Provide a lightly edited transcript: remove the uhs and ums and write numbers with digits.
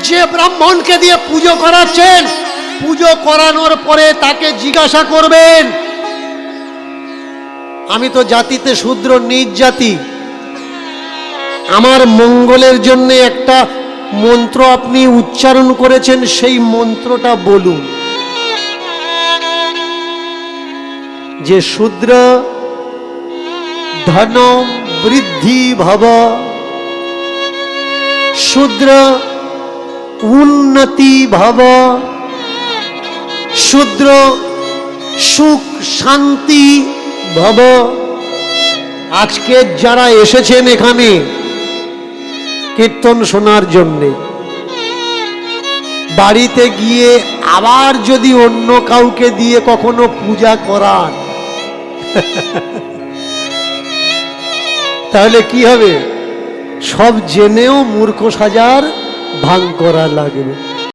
যে ব্রাহ্মণকে দিয়ে পুজো করাচ্ছেন, পুজো করানোর পরে তাকে জিজ্ঞাসা করবেন, আমি তো জাতিতে শূদ্র, নিজ জাতি, আমার মঙ্গলের জন্য একটা মন্ত্র আপনি উচ্চারণ করেছেন, সেই মন্ত্রটা বলুন। যে শূদ্র ধন বৃদ্ধি ভব, শূদ্র উন্নতি ভব, শূদ্র সুখ শান্তি ভব। আজকে যারা এসেছেন এখানে কীর্তন শোনার জন্যে, বাড়িতে গিয়ে আবার যদি অন্য কাউকে দিয়ে কখনো পূজা করান তাহলে কি হবে? সব জেনেও মূর্খ সাজার ভান করা লাগবে।